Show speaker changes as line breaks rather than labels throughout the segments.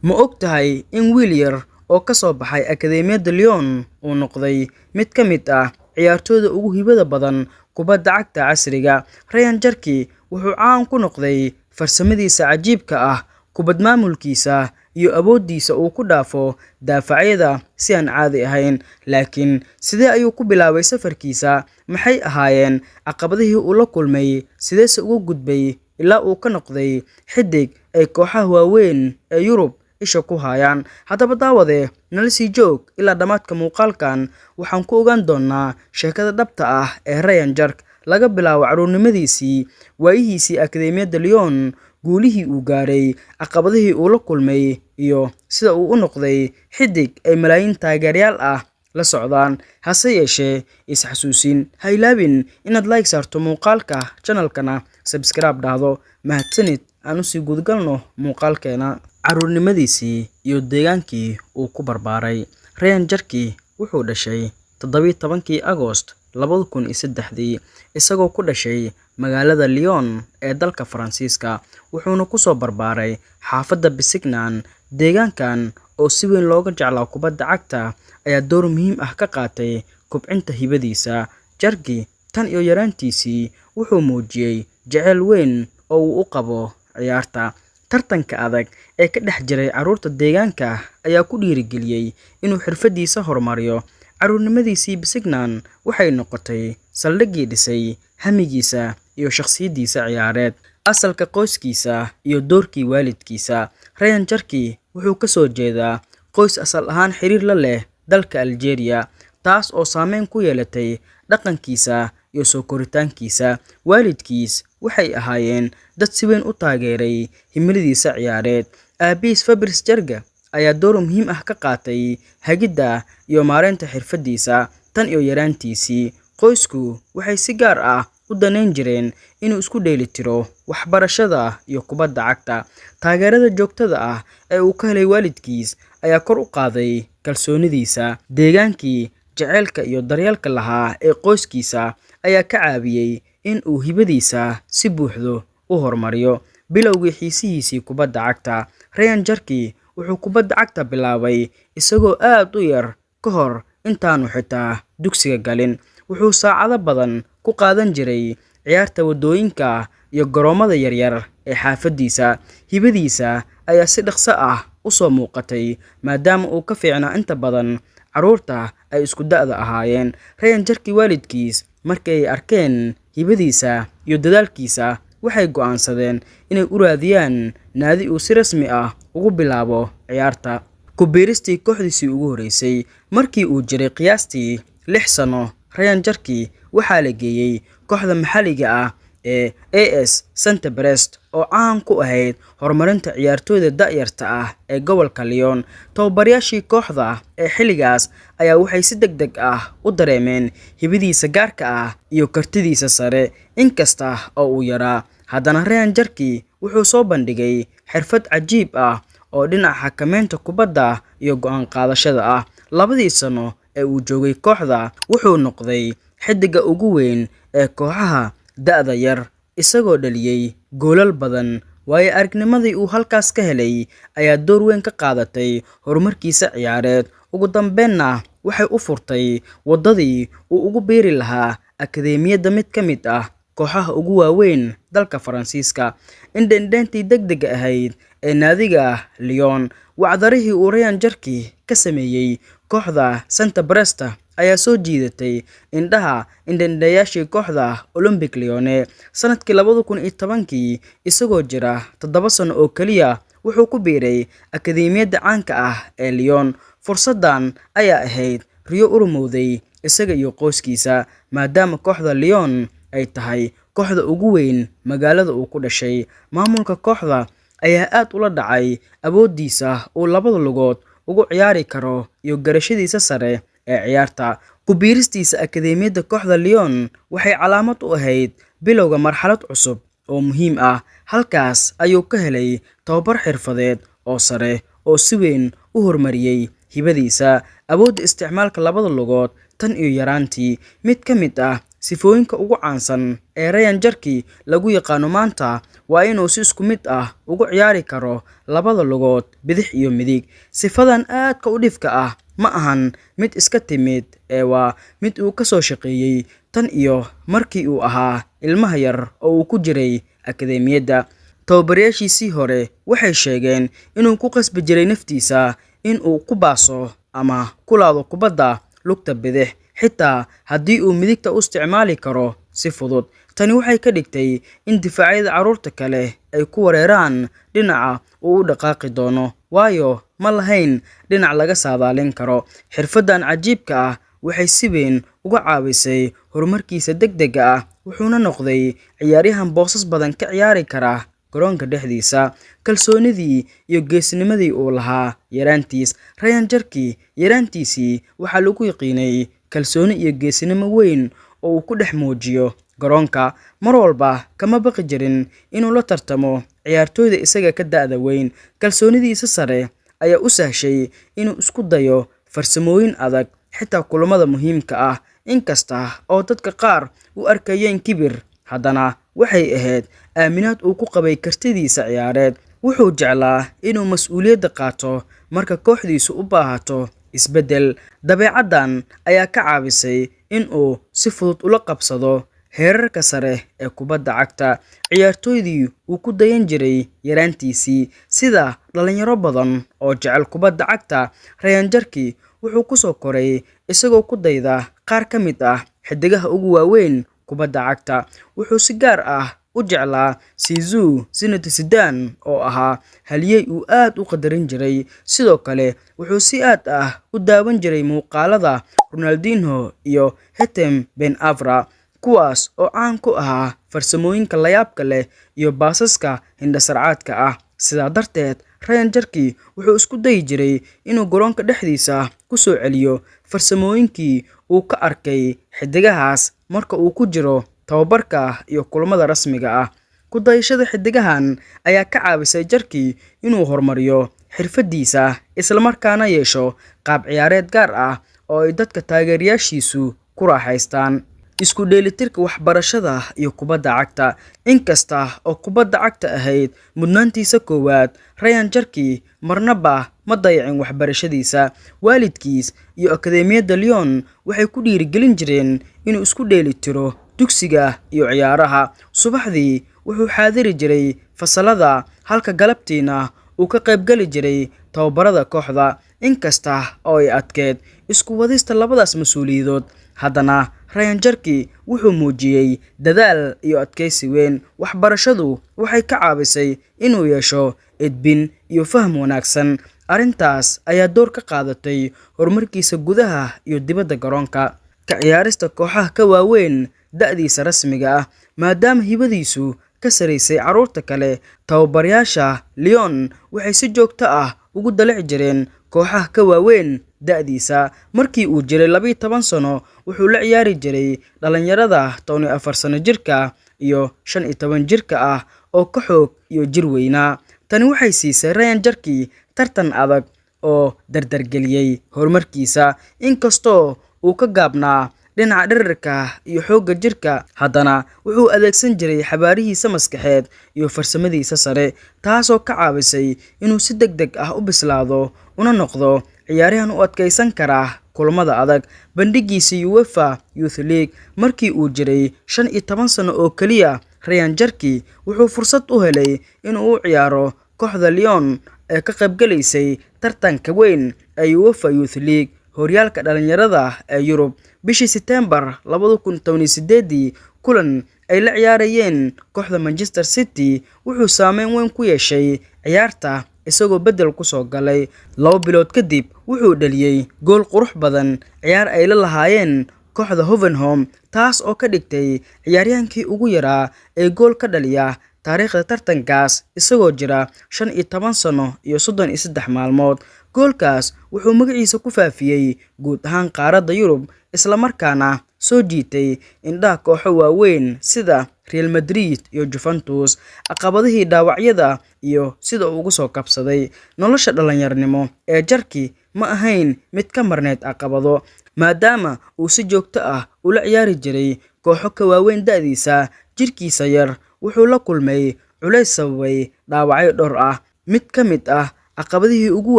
Ma ogtahay in wiil yar oo ka soo baxay Akadeemiyadda Lyon uu noqday mid ka mid ah ciyaartoyda ugu hibada badan kubadda cagta casriga? Ryan Cherki wuxuu caan ku noqday farsamadiisa cajiibka ah, kubad maamulkiisa, iyo awooddiisa uu ku dhaafo daafacyada si aan caadi ahayn. Laakiin sidee ayuu ku bilaabay safarkiisa? Maxay ahaayeen caqabadihii uu la kulmay? Sideese uga gudbay ilaa uu ka noqday xiddig ay kooxaha waaweyn ee Yurub isha ku hayaan? Haddaba daawade, nala sii joog ilaa dhammaadka muuqaalkan. Waxaan ku ogaan doonaa sheekada dhabta ah ee Ryan Cherki, laga bilaabo carruurnimadiisii, waayihiisii Akadeemiyadda Lyon, guulihii uu gaaray, caqabadihii uu la kulmay, iyo sida uu u noqday xiddig ay malaayiin taageerayaal ah la socdaan. Hase yeeshee, is-xasuusin, ha ilaawin inaad like saarto muuqaalka, channelkana subscribe dhahdo. Mahadsanid. Aan u sii gudgalno muuqaalkeena. Carruurnimadiisii iyo deegaankii uu ku barbaaray. Ryan Cherki wuxuu dhashay 17 Agoost 2003 isagoo ku dhashay magaalada Lyon ee dalka Faransiiska, wuxuuna ku soo barbaaray xaafadda Besignan. Deegaankan oo si weyn looga jeclaa kubadda cagta ayaa door muhiim ah ka qaatay kobcinta hibadiisa. Cherki tan iyo yaraantiisii wuxuu muujiyay jacayl weyn oo uu u qabo ciyaarta. Tartanka adag ee ka dhex jiray carruurta deegaanka ayaa ku dhiirigeliyay inuu xirfadiisa horumariyo. Carruurnimadiisii Besignan waxay noqotay saldhiggii dhisay hamigiisa iyo shakhsiyaddiisa ciyaareed. Asalka qoyskiisa iyo doorkii waalidkiisa. Ryan Cherki wuxuu ka soo jeedaa qoys asal ahaan xiriir la leh dalka Algeria, taas oo saameyn ku yeelatay dhaqankiisa iyo soo koritaankiisa. Waalidkiis waxay ahaayeen dad si weyn u taageeray himiladiisa ciyaareed. Aabihiis Fabrice Cherki ayaa door muhiim ah ka qaatay hagidda iyo maareynta xirfadiisa. Tan iyo yaraantiisii, qoysku waxay si gaar ah u danayn jireen inuu isku dheelitiro waxbarashada iyo kubadda cagta. Taageerada joogtada ah ee uu ka helay waalidkiis ayaa kor u qaaday kalsoonidiisa. Deegaankii jaceylka iyo daryeelka lahaa ee qoyskiisa ayaa ka caawiyay in uu hibadiisa si buuxda u horumariyo. Bilowgii xiisihiisii kubadda cagta. Ryan Cherki wuxuu kubadda cagta bilaabay isagoo aad u yar, ka hor intaanu xitaa dugsiga galin. Wuxuu saacado badan ku qaadan jiray ciyaarta waddooyinka iyo garoomada yaryar ee xaafaddiisa. Hibadiisa ayaa si dhaqso ah u soo muuqatay maadaama uu ka fiicnaa inta badan carruurta ay isku da'da ahaayeen. Ryan Cherki waalidkiis markii ay arkeen hibadiisa iyo dadaalkiisa, waxay go'aansadeen inay u raadiyaan naadi uu si rasmi ah ugu bilaabo ciyaarta. Ku biiristii kooxdiisii ugu horeysay. Markii uu jiray qiyaastii 6 sano, Ryan Cherki waxaa la geeyay kooxda maxalliga ah ee AS Saint-Brest oo caan ku ahayd horumarinta ciyaartoyda da'yarta ah ee gobolka Lyon. Tababarayaashii kooxda ee xilligaas ayaa waxay si degdeg ah u dareemeen hibadiisa gaarka ah iyo kartidiisa sare. Inkasta oo uu yaraa, haddana Ryan Cherki wuxuu soo bandhigay xirfad cajiib ah oo dhinaca xakameynta kubadda iyo go'aan qaadashada ah. 2 sano ee uu joogay kooxda, wuxuu noqday xiddigga ugu weyn ee kooxaha da'da yar, isagoo dhaliyay goolal badan. Waayo-aragnimadii uu halkaas ka helay ayaa door weyn ka qaadatay horumarkiisa ciyaareed. Ugu dambeynna waxay u furtay waddadii uu ugu biiri lahaa akadeemiyadda mid ka mid ah kooxaha ugu waaweyn dalka Faransiiska. Indhaindhayntii degdega ahayd ee naadiga Lyon. Wacdarihii uu Ryan Cherki ka sameeyay kooxda Saint-Brest ayaa soo jiidatay indhaha indhaindhayaashii kooxda Olympique Lyonnais. Sanadkii 2010, isagoo jira 7 sano oo kaliya, wuxuu ku biiray akadeemiyadda caanka ah ee Lyon. Fursaddan ayaa ahayd riyo u rumowday isaga iyo qoyskiisa, maadaama kooxda Lyon ay tahay kooxda ugu weyn magaalada uu ku dhashay. Maamulka kooxda ayaa aad ula dhacay awooddiisa uu labada lugood ugu ciyaari karo iyo garashadiisa sare ee ciyaarta. Ku biiristiisa akadeemiyadda kooxda Lyon waxay calaamad u ahayd bilowga marxalad cusub oo muhiim ah. Halkaas ayuu ka helay tababar xirfadeed oo sare oo si weyn u horumariyay hibadiisa. Awoodda isticmaalka labada lugood tan iyo yaraantii. Mid ka mid ah sifooyinka ugu caansan ee Ryan Cherki lagu yaqaano maanta waa inuu si isku mid ah ugu ciyaari karo labada lugood bidix iyo midig. Sifadan aadka u dhifka ah ma ahan mid iska timid ee waa mid uu ka soo shaqeeyay tan iyo markii uu ahaa ilmaha yar oo uu ku jiray akadeemiyadda. Tababarayaashiisii hore waxay sheegeen inuu ku qasbi jiray naftiisa in uu ku baaso ama ku laado kubadda lugta bidix xitaa haddii uu midigta u isticmaali karo si fudud. Tani waxay ka dhigtay in difaacyada carruurta kale ay ku weeraraan dhinaca uu u dhaqaaqi doono, waayo ma lahayn dhinac laga saadaalin karo. Xirfaddan cajiibka ah waxay si weyn uga caawisay horumarkiisa degdega ah, wuxuuna noqday ciyaaryahan boosas badan ka ciyaari kara garoonka dhexdiisa. Kalsoonidii iyo geesinimadii uu lahaa yaraantiis. Ryan Cherki yaraantiisii waxaa lagu yaqiinay kalsooni iyo geesinimo weyn oo uu ku dhex muujiyo garoonka. Mar walba kama baqi jirin inuu la tartamo ciyaartoyda isaga ka da'da weyn. Kalsoonidiisa sare ayaa u sahashay inuu isku dayo farsamooyin adag xitaa kulamada muhiimka ah. Inkasta oo dadka qaar u arkayeen kibir, haddana waxay ahayd aaminaad uu ku qabay kartidiisa ciyaareed. Wuxuu jeclaa inuu mas'uuliyadda qaato marka kooxdiisu u baahato isbeddel. Dabeecaddan ayaa ka caawisay in uu si fudud ula qabsado heerarka sare ee kubadda cagta. Ciyaartoydii uu ku dayan jiray yaraantiisii, sida dhalinyaro badan oo jecel kubadda cagta, Ryan Cherki wuxuu ku soo koray isagoo ku dayda qaar ka mid ah xiddigaha ugu waaweyn kubadda cagta. Wuxuu si gaar ah u jeclaa Zinedine Zidane oo ahaa halyey uu aad u qadarin jiray. Sidoo kale wuxuu si aad ah u daawan jiray muuqaalada Ronaldinho iyo Hatem Ben Arfa, kuwaas oo caan ku ahaa farsamooyinka layaabka leh iyo baasaska hindhasarcaadka ah. Sidaa darteed, Ryan Cherki wuxuu isku dayi jiray inuu garoonka dhexdiisa ku soo celiyo farsamooyinkii uu ka arkay xiddigahaas marka uu ku jiro tababarka iyo kulamada rasmiga ah. Ku dayashada xiddigahan ayaa ka caawisay Cherki inuu horumariyo xirfadiisa, isla markaana yeesho qaab ciyaareed gaar ah oo ay dadka taageerayaashiisu ku raaxaystaan. Isku dheelitirka waxbarashada iyo kubadda cagta. Inkasta oo kubadda cagta ahayd mudnaantiisa koowaad, Ryan Cherki marnaba ma dayacin waxbarashadiisa. Waalidkiis iyo akadeemiyadda Lyon waxay ku dhiirigelin jireen inuu isku dheelitiro dugsiga iyo ciyaaraha. Subaxdii wuxuu xaadiri jiray fasalada, halka galabtiina uu ka qaybgali jiray tababarada kooxda. Inkasta oo ay adkeyd isku wadista labadaas mas'uuliyadood, haddana Ryan Cherki wuxuu muujiyay dadaal iyo adkaysi weyn. Waxbarashadu waxay ka caawisay inuu yeesho edbin iyo faham wanaagsan. Arrintaas ayaa door ka qaadatay horumarkiisa gudaha iyo dibadda garoonka. Ka ciyaarista kooxaha ka waaweyn da'diisa rasmiga ah. Maadaama hibadiisu ka saraysay carruurta kale, tababarayaasha Lyon waxay si joogto ah ugu dalaci jireen kooxaha ka waaweyn da'diisa. Markii uu jiray 12 sano, wuxuu la ciyaari jiray dhalinyarada 14 sano jirka iyo 15 jirka ah oo ka xoog iyo jir weynaa. Tani waxay siisay Ryan Cherki tartan adag oo dardargeliyay horumarkiisa. Inkastoo uu ka gaabnaa dhinaca dhererka iyo xoogga jirka, haddana wuxuu adeegsan jiray xabaarihiisa maskaxeed iyo farsamadiisa sare, taasoo ka caawisay inuu si degdeg ah u bislaado una noqdo ciyaaryahan u adkaysan kara kulamada adag. Bandhigiisa UEFA Youth League markii uu jiray 15 sano oo kaliya, Ryan Cherki wuxuu fursad u helay inuu u ciyaaro kooxda Lyon ee ka qaybgalaysay tartanka weyn ee UEFA Youth League, horyaalka dhalinyarada ee Yurub. Bishii September 2018, kulan ay la ciyaarayeen kooxda Manchester City wuxuu saameyn weyn ku yeeshay ciyaarta, isagoo bedel ku soo galay. 2 bilood kadib wuxuu dhaliyay gool qurux badan ciyaar ay la lahaayeen kooxda Hoffenheim, taas oo ka dhigtay ciyaaryahankii ugu yaraa ee gool ka dhaliya taariikhda tartankaas, isagoo jira 15 sano iyo 33 maalmood. Goolkaas wuxuu magaciisa ku faafiyay guud ahaan qaaradda Yurub, isla markaana soo jiitay indhaha kooxo waaweyn sida Real Madrid iyo Juventus. Caqabadihii dhaawacyada iyo sida uu ugu soo kabsaday nolosha dhalinyaranimo ee Cherki ma ahayn mid ka marneyd caqabado, maadaama uu si joogto ah ula ciyaari jiray kooxo ka waaweyn da'diisa. Jirkiisa yar wuxuu la kulmay culays sababay dhaawacyo dhowr ah. Mid ka mid ah caqabadihii ugu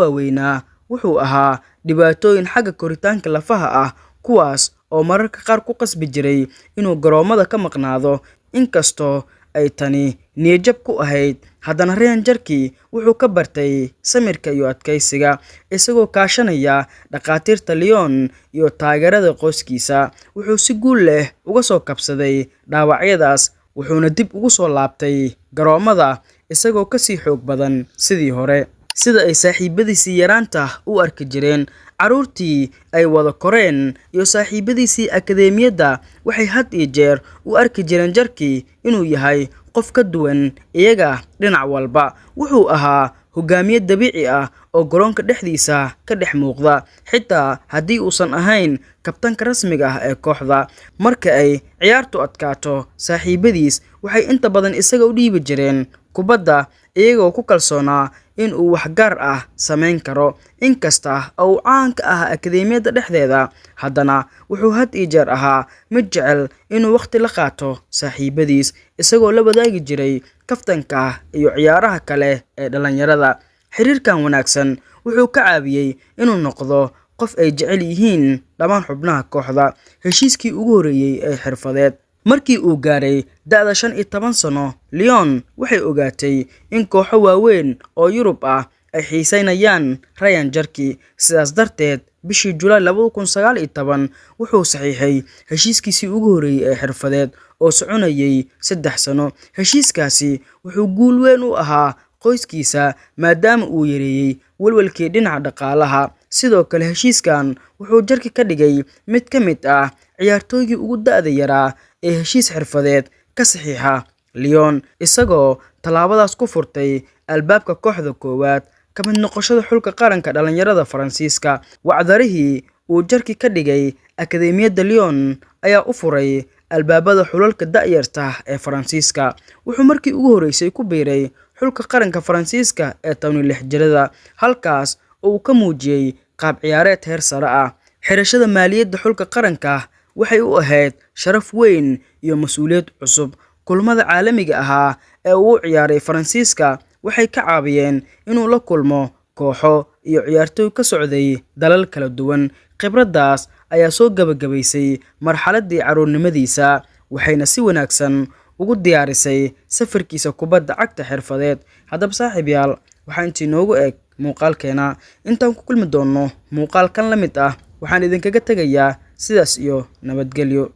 waaweynaa wuxuu ahaa dhibaatooyin xagga koritaanka lafaha ah, kuwaas oo mararka qaar ku qasbi jiray inuu garoomada ka maqnaado. Inkastoo ay tani niyad-jab ku ahayd, haddana Ryan Cherki wuxuu ka bartay samirka iyo adkaysiga, isagoo kaashanaya dhakhaatiirta Lyon iyo taageerada qoyskiisa. Wuxuu si guul leh uga soo kabsaday dhaawacyadaas, wuxuuna dib ugu soo laabtay garoomada isagoo kasii xoog badan sidii hore. Sida ay saaxiibadiisii yaraanta u arki jireen, carruurtii ay wada koreen iyo saaxiibadiisii akadeemiyadda waxay had iyo jeer u arki jireen Cherki inuu yahay qof ka duwan iyaga dhinac walba. Wuxuu ahaa hogaamiye dabiici ah oo garoonka dhexdiisa ka dhex muuqda, xitaa haddii uusan ahayn kabtanka rasmiga ah ee kooxda. Marka ay ciyaartu adkaato, saaxiibadiis waxay inta badan isaga u dhiibi jireen kubadda, iyagoo ku kalsoonaa in uu wax gaar ah samayn karo. Inkasta oo uu caan ka ahaa akadeemiyadda dhexdeeda, haddana wuxuu had iyo jeer ahaa mid jecel inuu waqti la qaato saaxiibadiis, isagoo la wadaagi jiray kaftanka iyo ciyaaraha kale ee dhalinyarada. Xiriirkan wanaagsan wuxuu ka caawiyay inuu noqdo qof ay jecel yihiin dhammaan xubnaha kooxda. Heshiiskii ugu horreeyay ee xirfadeed markii uu gaaray da'da 15 sano, Lyon waxay ogaatay in kooxo waaweyn oo Yurub ah ay xiisaynayaan Ryan Cherki. Sidaas darteed, bishii July 2019 wuxuu saxiixay heshiiskiisii ugu horreeyay ee xirfadeed oo soconayay 3 sano. Heshiiskaasi wuxuu guul weyn u ahaa qoyskiisa maadaama uu yareeyay walwalkii dhinaca dhaqaalaha. Sidoo kale, heshiiskan wuxuu Cherki ka dhigay mid ka mid ah ciyaartooygii ugu da'da yaraa ee heshiis xirfadeed ka saxiixa Lyon, isagoo tallaabadaas ku furtay albaabka kooxda koowaad ka mid noqoshada xulka qaranka dhalinyarada Faransiiska. Wacdarihii uu Cherki ka dhigay akadeemiyadda Lyon ayaa u furay albaabada xulalka da'yarta ee Faransiiska. Wuxuu markii ugu horreysay ku biiray xulka qaranka Faransiiska ee 16 jirada, halkaas oo uu ka muujiyay qaab ciyaareed heer sare ah. Xirashada maaliyadda xulka qaranka waxay u ahayd sharaf weyn iyo mas'uuliyad cusub. Kulamada caalamiga ahaa ee uu ciyaaray Faransiiska waxay ka caawiyeen inuu la kulmo kooxo iyo ciyaartooy ka socday dalal kala duwan. Khibraddaas ayaa soo gabagabaysay marxaladdii carruurnimadiisa, waxayna si wanaagsan ugu diyaarisay safarkiisa kubadda cagta xirfadeed. Haddaba saaxiibayaal, waxaa intii noogu eg muuqaalkeena. Intaan ku kulmi doonno muuqaalkan la mid ah, waxaan idinkaga tegayaa sidaas iyo nabadgelyo.